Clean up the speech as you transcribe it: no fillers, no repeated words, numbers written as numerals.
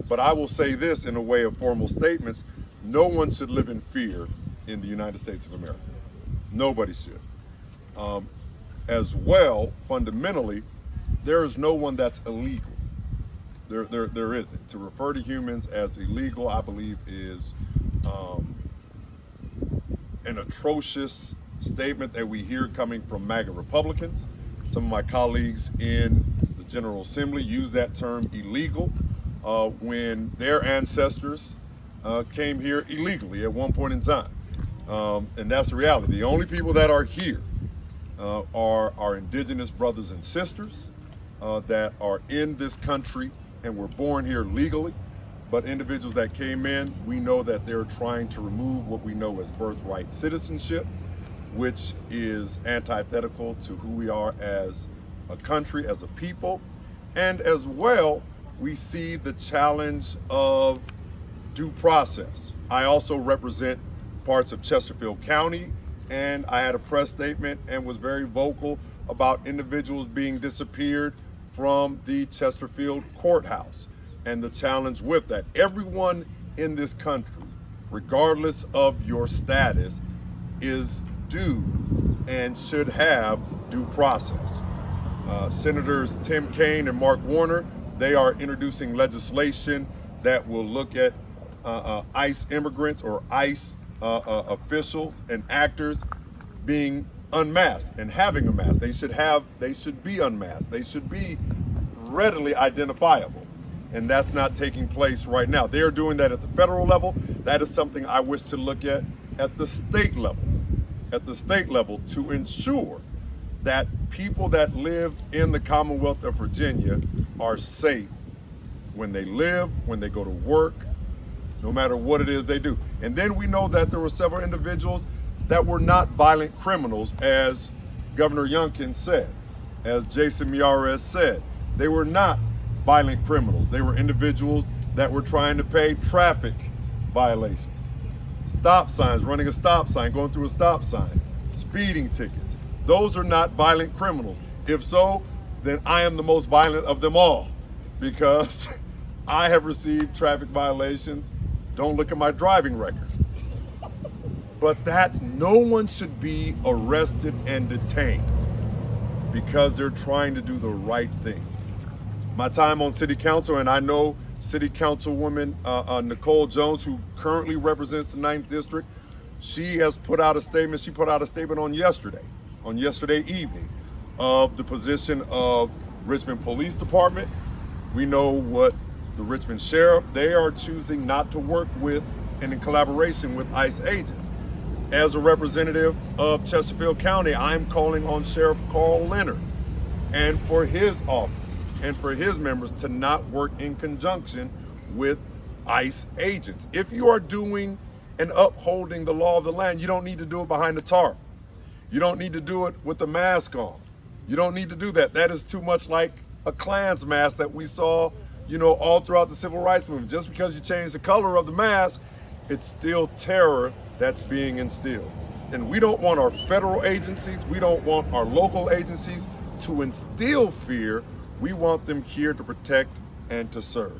But I will say this in a way of formal statements: no one should live in fear in the United States of America. Nobody should. As well, fundamentally, there is no one that's illegal. There isn't. To refer to humans as illegal, I believe, is an atrocious statement that we hear coming from MAGA Republicans. Some of my colleagues in the General Assembly use that term illegal when their ancestors came here illegally at one point in time. And that's the reality. The only people that are here are our indigenous brothers and sisters that are in this country and were born here legally. But individuals that came in, we know that they're trying to remove what we know as birthright citizenship, which is antithetical to who we are as a country, as a people. And as well, we see the challenge of due process. I also represent parts of Chesterfield County, and I had a press statement and was very vocal about individuals being disappeared from the Chesterfield courthouse and the challenge with that. Everyone in this country, regardless of your status, is due and should have due process. Senators Tim Kaine and Mark Warner, they are introducing legislation that will look at ICE immigrants or ICE officials and actors being unmasked and having a mask. They should be unmasked. They should be readily identifiable. And that's not taking place right now. They are doing that at the federal level. That is something I wish to look at the state level. At the state level, to ensure that people that live in the Commonwealth of Virginia are safe when they live, when they go to work, no matter what it is they do. And then we know that there were several individuals that were not violent criminals, as Governor Youngkin said, as Jason Miyares said. They were not violent criminals. They were individuals that were trying to pay traffic violations. Stop signs, running a stop sign, going through a stop sign, speeding tickets. Those are not violent criminals. If so, then I am the most violent of them all, because I have received traffic violations. Don't look at my driving record. But that no one should be arrested and detained because they're trying to do the right thing. My time on city council, and I know City Councilwoman Nicole Jones, who currently represents the 9th District, she has put out a statement. She put out a statement on yesterday evening, of the position of Richmond Police Department. We know what the Richmond Sheriff, they are choosing not to work with and in collaboration with ICE agents. As a representative of Chesterfield County, I'm calling on Sheriff Carl Leonard and for his office and for his members to not work in conjunction with ICE agents. If you are doing and upholding the law of the land, you don't need to do it behind the tarp. You don't need to do it with the mask on. You don't need to do that. That is too much like a Klan's mask that we saw, all throughout the civil rights movement. Just because you change the color of the mask, it's still terror that's being instilled. And we don't want our federal agencies, we don't want our local agencies to instill fear. We want them here to protect and to serve.